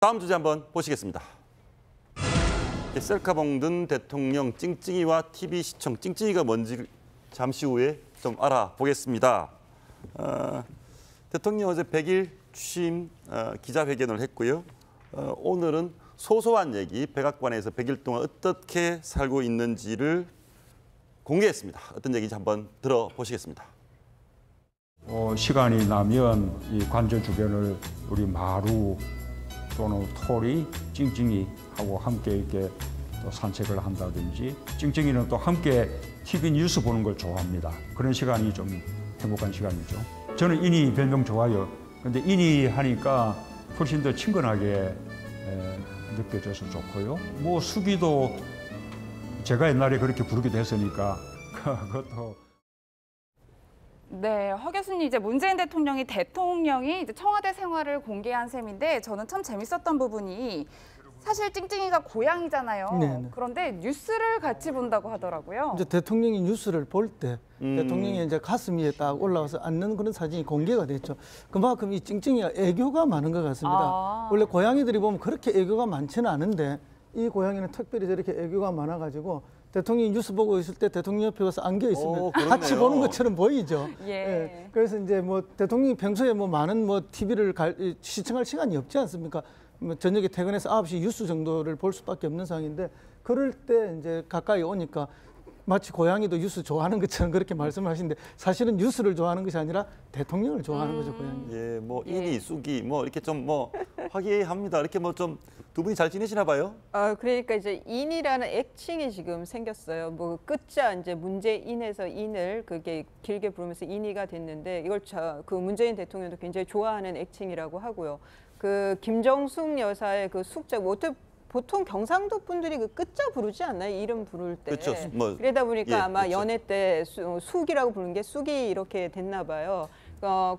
다음 주제 한번 보시겠습니다. 셀카 봉든 대통령 찡찡이와 TV 시청 찡찡이가 뭔지 잠시 후에 좀 알아보겠습니다. 대통령 어제 100일 취임 기자회견을 했고요. 오늘은 소소한 얘기, 백악관에서 100일 동안 어떻게 살고 있는지를 공개했습니다. 어떤 얘기인지 한번 들어보시겠습니다. 시간이 나면 이 관저 주변을 우리 마루 또는 토리, 찡찡이하고 함께 이렇게 또 산책을 한다든지, 찡찡이는 또 함께 TV 뉴스 보는 걸 좋아합니다. 그런 시간이 좀 행복한 시간이죠. 저는 이니 별명 좋아요. 근데 이니 하니까 훨씬 더 친근하게 느껴져서 좋고요. 뭐 수기도 제가 옛날에 그렇게 부르기도 했으니까 그것도. 네, 허 교수님, 이제 문재인 대통령이 이제 청와대 생활을 공개한 셈인데 저는 참 재밌었던 부분이 사실 찡찡이가 고양이잖아요. 네네. 그런데 뉴스를 같이 본다고 하더라고요. 이제 대통령이 뉴스를 볼 때 대통령이 이제 가슴 위에 딱 올라와서 앉는 그런 사진이 공개가 됐죠. 그만큼 이 찡찡이가 애교가 많은 것 같습니다. 원래 고양이들이 보면 그렇게 애교가 많지는 않은데 이 고양이는 특별히 저렇게 애교가 많아가지고 대통령이 뉴스 보고 있을 때 대통령 옆에 가서 안겨 있으면 같이 보는 것처럼 보이죠. 예. 예. 그래서 이제 뭐 대통령이 평소에 뭐 많은 뭐 TV를 시청할 시간이 없지 않습니까? 뭐 저녁에 퇴근해서 9시 뉴스 정도를 볼 수밖에 없는 상황인데 그럴 때 이제 가까이 오니까 마치 고양이도 뉴스 좋아하는 것처럼 그렇게 말씀하시는데 사실은 뉴스를 좋아하는 것이 아니라 대통령을 좋아하는 거죠, 고양이. 예, 뭐 이니, 쑥이 뭐 이렇게 좀 뭐 화기애애합니다. 이렇게 뭐 좀 두 분이 잘 지내시나 봐요? 그러니까 이제 인이라는 애칭이 지금 생겼어요. 뭐 끝자 이제 문재인에서 인을 그게 길게 부르면서 인이가 됐는데 이걸 그 문재인 대통령도 굉장히 좋아하는 애칭이라고 하고요. 그 김정숙 여사의 그 숙자 보통 경상도 분들이 그 끝자 부르지 않나요? 이름 부를 때. 그렇죠. 뭐, 그러다 보니까 예, 아마 그렇죠. 연애 때 숙이라고 부르는 게 쑥이 이렇게 됐나 봐요.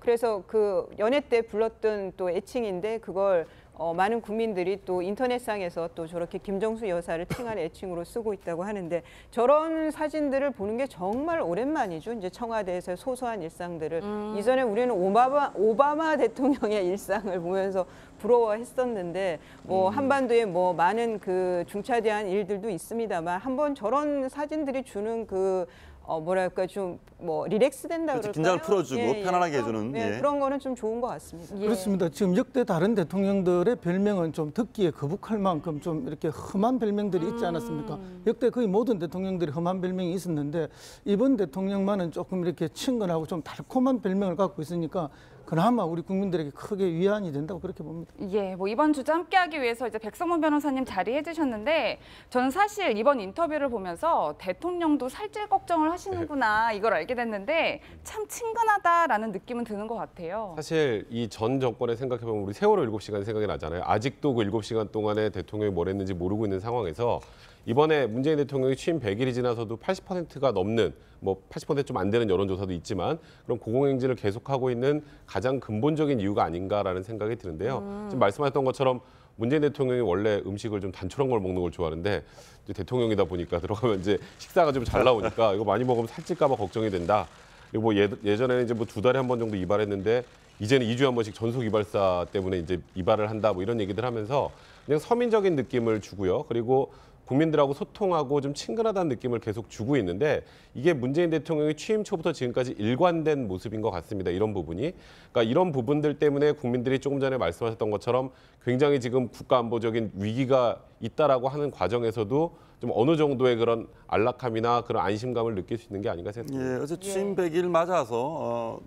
그래서 그 연애 때 불렀던 또 애칭인데 그걸 많은 국민들이 또 인터넷상에서 또 저렇게 김정수 여사를 칭한 애칭으로 쓰고 있다고 하는데 저런 사진들을 보는 게 정말 오랜만이죠. 이제 청와대에서의 소소한 일상들을. 이전에 우리는 오바마 대통령의 일상을 보면서 부러워했었는데 뭐 한반도에 뭐 많은 그 중차대한 일들도 있습니다만 한번 저런 사진들이 주는 그 뭐랄까 좀 뭐 릴렉스 된다 그럴까요? 긴장을 풀어주고 편안하게 해주는. 그런 거는 좀 좋은 것 같습니다. 그렇습니다. 지금 역대 다른 대통령들의 별명은 좀 듣기에 거북할 만큼 좀 이렇게 험한 별명들이 있지 않았습니까? 역대 거의 모든 대통령들이 험한 별명이 있었는데 이번 대통령만은 조금 이렇게 친근하고 좀 달콤한 별명을 갖고 있으니까 그나마 우리 국민들에게 크게 위안이 된다고 그렇게 봅니다. 예, 뭐 이번 주제 함께하기 위해서 이제 백성문 변호사님 자리해 주셨는데 저는 사실 이번 인터뷰를 보면서 대통령도 살찔 걱정을 하시는구나 이걸 알게 됐는데 참 친근하다라는 느낌은 드는 것 같아요. 사실 이 전 정권에 생각해보면 우리 세월호 7시간 생각이 나잖아요. 아직도 그 7시간 동안에 대통령이 뭘 했는지 모르고 있는 상황에서 이번에 문재인 대통령이 취임 100일이 지나서도 80%가 넘는 뭐 80% 좀 안 되는 여론조사도 있지만 그런 고공행진을 계속하고 있는 가장 근본적인 이유가 아닌가라는 생각이 드는데요. 지금 말씀하셨던 것처럼 문재인 대통령이 원래 음식을 좀 단촐한 걸 먹는 걸 좋아하는데 이제 대통령이다 보니까 들어가면 이제 식사가 좀 잘 나오니까 이거 많이 먹으면 살찔까 봐 걱정이 된다. 그리고 뭐 예전에는 이제 뭐 2달에 한 번 정도 이발했는데 이제는 2주에 한 번씩 전속 이발사 때문에 이제 이발을 한다 뭐 이런 얘기들 하면서 그냥 서민적인 느낌을 주고요. 그리고 국민들하고 소통하고 좀 친근하다는 느낌을 계속 주고 있는데 이게 문재인 대통령이 취임 초부터 지금까지 일관된 모습인 것 같습니다. 이런 부분이. 그러니까 이런 부분들 때문에 국민들이 조금 전에 말씀하셨던 것처럼 굉장히 지금 국가안보적인 위기가 있다라고 하는 과정에서도 좀 어느 정도의 그런 안락함이나 그런 안심감을 느낄 수 있는 게 아닌가 생각합니다. 예, 어제 취임 100일 맞아서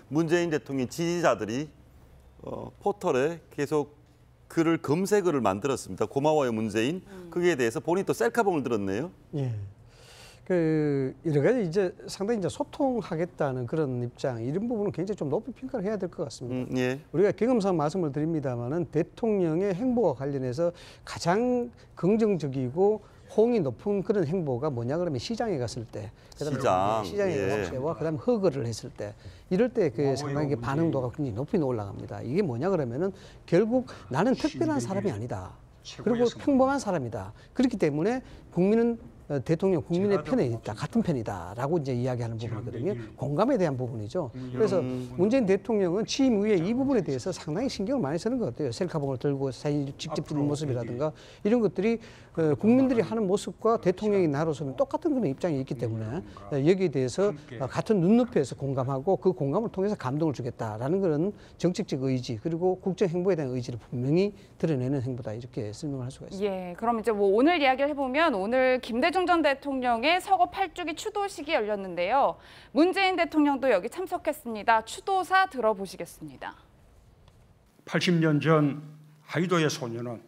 문재인 대통령 지지자들이 포털에 계속 글을 검색어를 만들었습니다. 고마워요 문재인. 거기에 대해서 본인 또 셀카봉을 들었네요. 예. 그 여러 가지 이제 상당히 이제 소통하겠다는 그런 입장 이런 부분은 굉장히 좀 높이 평가를 해야 될 것 같습니다. 예. 우리가 경험상 말씀을 드립니다만은 대통령의 행보와 관련해서 가장 긍정적이고 호응이 높은 그런 행보가 뭐냐 그러면 시장에 갔을 때, 시장에 갔을 때와 그다음에 허거를 했을 때, 이럴 때 그 상당히 반응도가 굉장히 높이 올라갑니다. 이게 뭐냐 그러면은 결국 나는 특별한 사람이 아니다. 그리고 평범한 사람이다. 그렇기 때문에 국민은 대통령 국민의 편에 있다, 같은 편이다라고 이제 이야기하는 부분이거든요. 공감에 대한 부분이죠. 그래서 문재인 대통령은 취임 후에 이 부분에 대해서 상당히 신경을 많이 쓰는 것 같아요. 셀카봉을 들고 사진 직접 찍는 모습이라든가 이런 것들이 국민들이 하는 모습과 대통령이 나로서는 똑같은 그런 입장이 있기 때문에 여기에 대해서 같은 눈높이에서 공감하고 그 공감을 통해서 감동을 주겠다라는 그런 정책적 의지 그리고 국정 행보에 대한 의지를 분명히 드러내는 행보다 이렇게 설명을 할 수가 있습니다. 예, 그럼 이제 뭐 오늘 이야기를 해보면 오늘 김대중 전 대통령의 서거 8주기 추도식이 열렸는데요. 문재인 대통령도 여기 참석했습니다. 추도사 들어보시겠습니다. 80년 전 하이도의 소녀는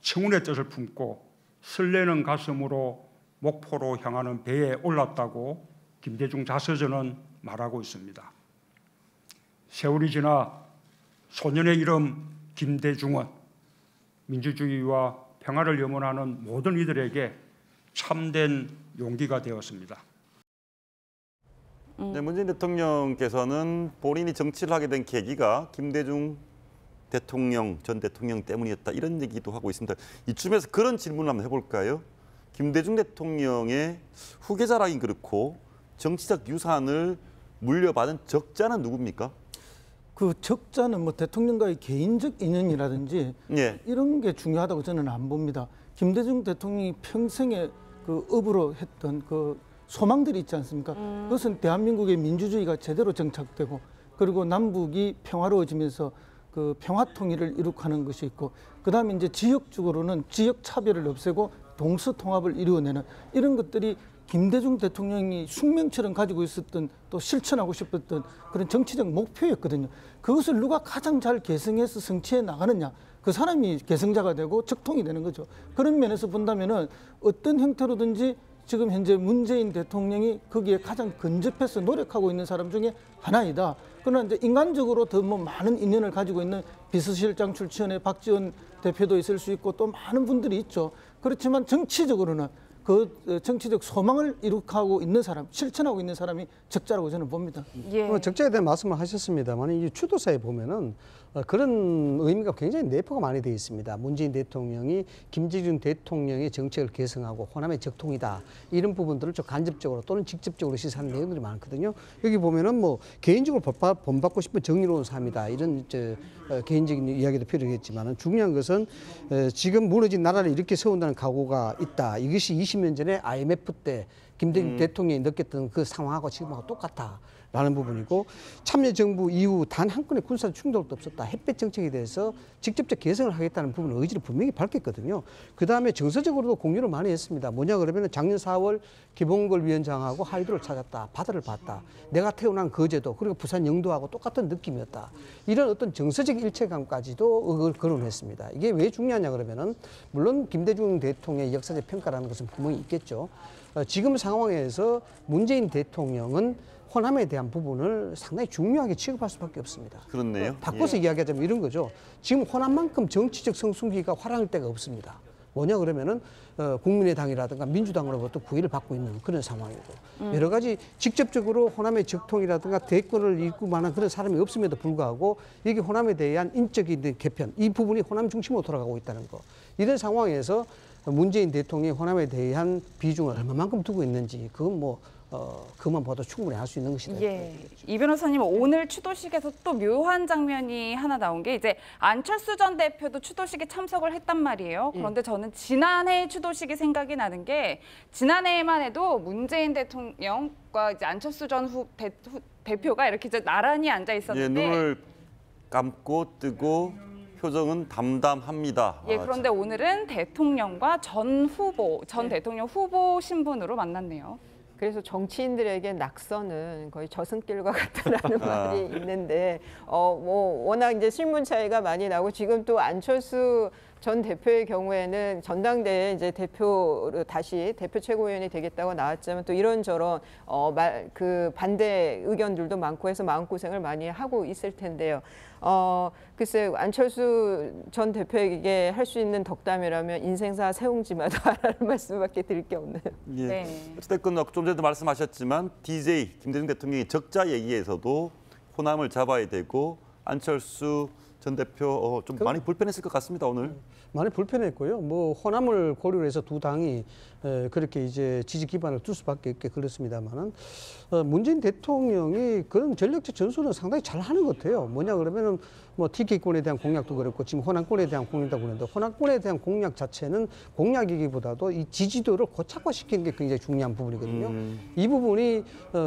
청운의 뜻을 품고 설레는 가슴으로 목포로 향하는 배에 올랐다고 김대중 자서전은 말하고 있습니다. 세월이 지나 소년의 이름 김대중은 민주주의와 평화를 염원하는 모든 이들에게 참된 용기가 되었습니다. 네, 문재인 대통령께서는 본인이 정치를 하게 된 계기가 김대중 대통령, 전 대통령 때문이었다 이런 얘기도 하고 있습니다. 이쯤에서 그런 질문을 한번 해볼까요? 김대중 대통령의 후계자라긴 그렇고 정치적 유산을 물려받은 적자는 누굽니까? 그 적자는 뭐 대통령과의 개인적 인연이라든지 예. 이런 게 중요하다고 저는 안 봅니다. 김대중 대통령이 평생에 그 업으로 했던 그 소망들이 있지 않습니까? 그것은 대한민국의 민주주의가 제대로 정착되고 그리고 남북이 평화로워지면서 그 평화 통일을 이룩하는 것이 있고 그다음에 이제 지역적으로는 지역 차별을 없애고 동서 통합을 이루어내는 이런 것들이 김대중 대통령이 숙명처럼 가지고 있었던 또 실천하고 싶었던 그런 정치적 목표였거든요. 그것을 누가 가장 잘 계승해서 성취해 나가느냐. 그 사람이 계승자가 되고 적통이 되는 거죠. 그런 면에서 본다면은 어떤 형태로든지 지금 현재 문재인 대통령이 거기에 가장 근접해서 노력하고 있는 사람 중에 하나이다. 그러나 이제 인간적으로 더 뭐 많은 인연을 가지고 있는 비서실장 출신의 박지원 대표도 있을 수 있고 또 많은 분들이 있죠. 그렇지만 정치적으로는 그 정치적 소망을 이룩하고 있는 사람, 실천하고 있는 사람이 적자라고 저는 봅니다. 예. 적자에 대한 말씀을 하셨습니다만 이 추도사에 보면은 그런 의미가 굉장히 내포가 많이 되어 있습니다. 문재인 대통령이 김대중 대통령의 정책을 개성하고 호남의 적통이다 이런 부분들을 좀 간접적으로 또는 직접적으로 시사하는 내용들이 많거든요. 여기 보면은 뭐 개인적으로 본받고 싶은 정의로운 삶이다 이런 개인적인 이야기도 필요하겠지만은 중요한 것은 지금 무너진 나라를 이렇게 세운다는 각오가 있다. 이것이 20년 전에 IMF 때 김대중 대통령이 느꼈던 그 상황하고 지금하고 똑같다. 라는 부분이고 참여정부 이후 단 한 건의 군사 충돌도 없었다. 햇볕 정책에 대해서 직접적 개선을 하겠다는 부분을 의지를 분명히 밝혔거든요. 그다음에 정서적으로도 공유를 많이 했습니다. 뭐냐 그러면 작년 4월 김홍걸 위원장하고 하이드를 찾았다. 바다를 봤다. 내가 태어난 거제도 그리고 부산 영도하고 똑같은 느낌이었다. 이런 어떤 정서적 일체감까지도 거론했습니다. 이게 왜 중요하냐 그러면은 물론 김대중 대통령의 역사적 평가라는 것은 분명히 있겠죠. 지금 상황에서 문재인 대통령은 호남에 대한 부분을 상당히 중요하게 취급할 수밖에 없습니다. 그렇네요. 바꿔서 이야기하자면 이런 거죠. 지금 호남만큼 정치적 성숙기가 활용할 데가 없습니다. 뭐냐 그러면은 국민의당이라든가 민주당으로부터 구애를 받고 있는 그런 상황이고 여러 가지 직접적으로 호남의 적통이라든가 대권을 이끌 만한 그런 사람이 없음에도 불구하고 여기 호남에 대한 인적인 개편 이 부분이 호남 중심으로 돌아가고 있다는 거 이런 상황에서 문재인 대통령이 호남에 대한 비중을 얼마만큼 두고 있는지 그건 뭐 그만 봐도 충분히 알 수 있는 것이다. 예. 이 변호사님 오늘 추도식에서 또 묘한 장면이 하나 나온 게 이제 안철수 전 대표도 추도식에 참석을 했단 말이에요. 그런데 저는 지난해 추도식이 생각이 나는 게 지난해에만 해도 문재인 대통령과 이제 안철수 전 대표가 이렇게 이제 나란히 앉아 있었는데 예, 눈을 감고 뜨고 표정은 담담합니다. 예, 그런데 오늘은 대통령과 전 대통령 후보 신분으로 만났네요. 그래서 정치인들에게 낙선은 거의 저승길과 같다라는 말이 있는데 뭐 워낙 이제 신문 차이가 많이 나고 지금 또 안철수 전 대표의 경우에는 전당대회 이제 대표로 다시 대표 최고위원이 되겠다고 나왔지만 또 이런저런 그 반대 의견들도 많고 해서 마음고생을 많이 하고 있을 텐데요. 글쎄 안철수 전 대표에게 할 수 있는 덕담이라면 인생사 세웅지마다라는 말씀밖에 드릴 게 없네요. 예. 네. 어쨌든 좀 전에도 말씀하셨지만 DJ 김대중 대통령이 적자 얘기에서도 호남을 잡아야 되고 안철수 전 대표 좀 많이 불편했을 것 같습니다 오늘. 많이 불편했고요. 뭐 호남을 고려로 해서 두 당이 그렇게 이제 지지 기반을 둘 수밖에 없게 그렇습니다만은 문재인 대통령이 그런 전략적 전술은 상당히 잘 하는 것 같아요. 뭐냐 그러면은 뭐 TK권에 대한 공약도 그렇고 지금 호남권에 대한 공약도 그런데 호남권에 대한 공약 자체는 공약이기보다도 이 지지도를 고착화시키는 게 굉장히 중요한 부분이거든요. 이 부분이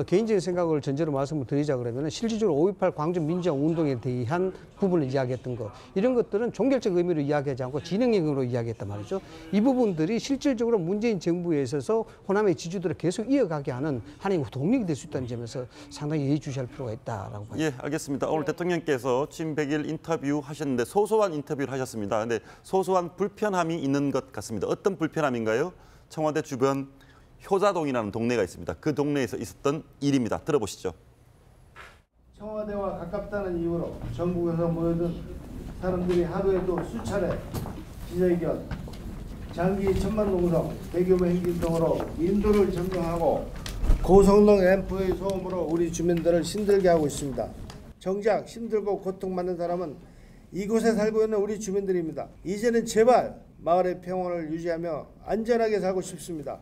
개인적인 생각을 전제로 말씀을 드리자 그러면은 실질적으로 5.18 광주 민주화 운동에 대한 부분을 이야기했던 거 이런 것들은 종결적 의미로 이야기하지 않고 진영적으로 이야기했단 말이죠. 이 부분들이 실질적으로 문재인 정부에 있어서 호남의 지지도를 계속 이어가게 하는 하나의 동력이 될 수 있다는 점에서 상당히 예의주시할 필요가 있다라고 봐요. 예, 알겠습니다. 오늘 대통령께서 취임 100일 인터뷰 하셨는데 소소한 인터뷰를 하셨습니다. 근데 소소한 불편함이 있는 것 같습니다. 어떤 불편함인가요? 청와대 주변 효자동이라는 동네가 있습니다. 그 동네에서 있었던 일입니다. 들어보시죠. 청와대와 가깝다는 이유로 전국에서 모여든 사람들이 하루에도 수차례 기자회견, 장기 천만농성, 대규모 행진 등으로 인도를 점령하고 고성능 앰프의 소음으로 우리 주민들을 힘들게 하고 있습니다. 정작 힘들고 고통받는 사람은 이곳에 살고 있는 우리 주민들입니다. 이제는 제발 마을의 평온을 유지하며 안전하게 살고 싶습니다.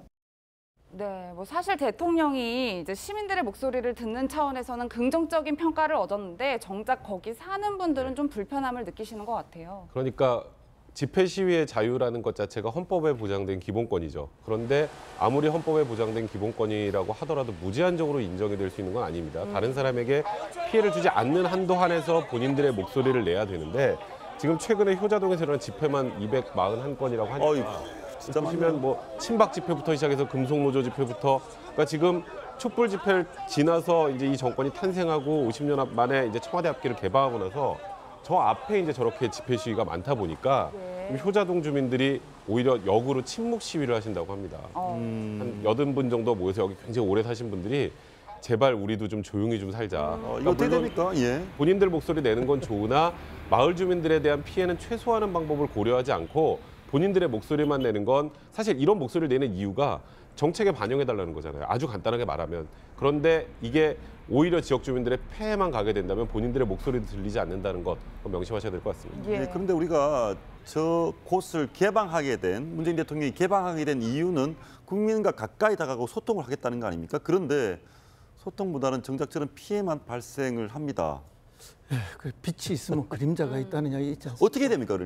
네, 뭐 사실 대통령이 이제 시민들의 목소리를 듣는 차원에서는 긍정적인 평가를 얻었는데 정작 거기 사는 분들은 좀 불편함을 느끼시는 것 같아요. 그러니까 집회 시위의 자유라는 것 자체가 헌법에 보장된 기본권이죠. 그런데 아무리 헌법에 보장된 기본권이라고 하더라도 무제한적으로 인정이 될 수 있는 건 아닙니다. 다른 사람에게 피해를 주지 않는 한도 한에서 본인들의 목소리를 내야 되는데 지금 최근에 효자동에서 일어난 집회만 241건이라고 하니까 진짜 보시면 뭐 친박 집회부터 시작해서 금속노조 집회부터 그러니까 지금 촛불 집회를 지나서 이제 이 정권이 탄생하고 50년 만에 이제 청와대 앞길을 개방하고 나서 저 앞에 이제 저렇게 집회 시위가 많다 보니까 효자동 주민들이 오히려 역으로 침묵 시위를 하신다고 합니다. 한 80분 정도 모여서 여기 굉장히 오래 사신 분들이 제발 우리도 좀 조용히 좀 살자. 이거 어떻게 됩니까? 예. 본인들 목소리 내는 건 좋으나 마을 주민들에 대한 피해는 최소화하는 방법을 고려하지 않고 본인들의 목소리만 내는 건 사실 이런 목소리를 내는 이유가 정책에 반영해달라는 거잖아요. 아주 간단하게 말하면. 그런데 이게 오히려 지역 주민들의 폐해만 가게 된다면 본인들의 목소리도 들리지 않는다는 것 명심하셔야 될 것 같습니다. 예. 네, 그런데 우리가 저 곳을 개방하게 된 문재인 대통령이 개방하게 된 이유는 국민과 가까이 다가가고 소통을 하겠다는 거 아닙니까? 그런데 소통보다는 정작 저런 피해만 발생을 합니다. 그 빛이 있으면 그림자가 있다는 이야기 있지 않습니까? 어떻게 됩니까?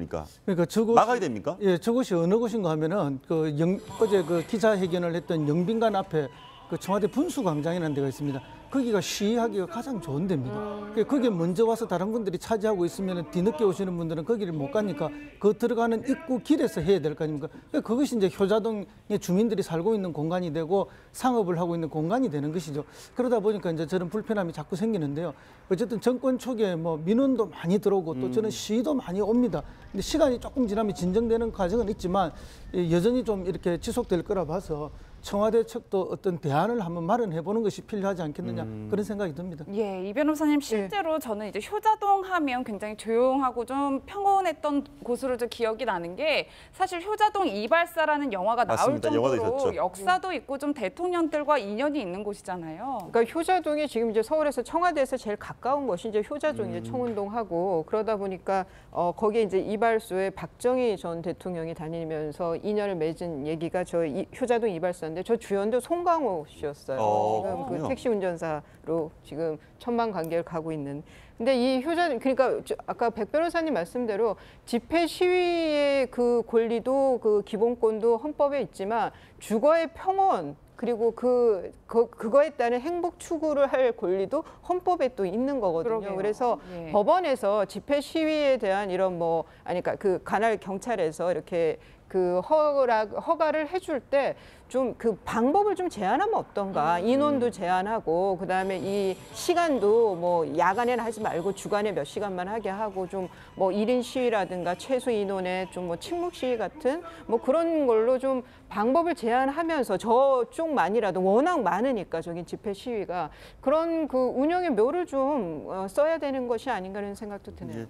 그러니까 저곳이, 막아야 됩니까? 예, 저곳이 어느 곳인가 하면은 어제 그 기자회견을 했던 영빈관 앞에 그 청와대 분수광장이라는 데가 있습니다. 거기가 시위하기가 가장 좋은 데입니다. 거기에 먼저 와서 다른 분들이 차지하고 있으면 뒤늦게 오시는 분들은 거기를 못 가니까 그 들어가는 입구 길에서 해야 될 거 아닙니까? 그것이 이제 효자동의 주민들이 살고 있는 공간이 되고 상업을 하고 있는 공간이 되는 것이죠. 그러다 보니까 이제 저런 불편함이 자꾸 생기는데요. 어쨌든 정권 초기에 뭐 민원도 많이 들어오고 또 저는 시위도 많이 옵니다. 근데 시간이 조금 지나면 진정되는 과정은 있지만 여전히 좀 이렇게 지속될 거라 봐서 청와대 측도 어떤 대안을 한번 마련해보는 것이 필요하지 않겠느냐 그런 생각이 듭니다. 예, 이 변호사님 실제로 저는 이제 효자동 하면 굉장히 조용하고 좀 평온했던 곳으로 저 기억이 나는 게 사실 효자동 이발사라는 영화가 나올 맞습니다. 영화도 정도로 있었죠. 역사도 있고 좀 대통령들과 인연이 있는 곳이잖아요. 그러니까 효자동이 지금 이제 서울에서 청와대에서 제일 가까운 곳이 이제 효자동이죠. 청운동하고 그러다 보니까 거기에 이제 이발소에 박정희 전 대통령이 다니면서 인연을 맺은 얘기가 저 효자동 이발소인데 저 주연도 송강호 씨였어요. 지금 그 그렇군요. 택시 운전사로 지금 천만 관계를 가고 있는. 근데 이 그러니까 아까 백 변호사님 말씀대로 집회 시위의 그 권리도 그 기본권도 헌법에 있지만 주거의 평온 그리고 그거에 따른 행복 추구를 할 권리도 헌법에 또 있는 거거든요. 그러게요. 그래서 예. 법원에서 집회 시위에 대한 이런 그러니까 그 관할 경찰에서 이렇게 그 허가를 해줄 때 좀 그 방법을 좀 제한하면 어떤가. 인원도 제한하고 그다음에 이 시간도 뭐 야간에는 하지 말고 주간에 몇 시간만 하게 하고 좀 뭐 1인 시위라든가 최소 인원의 좀 뭐 침묵 시위 같은 뭐 그런 걸로 좀 방법을 제한하면서 저쪽만이라도 워낙 많으니까 저기 집회 시위가 그런 그 운영의 묘를 좀 써야 되는 것이 아닌가 하는 생각도 드네요. 예.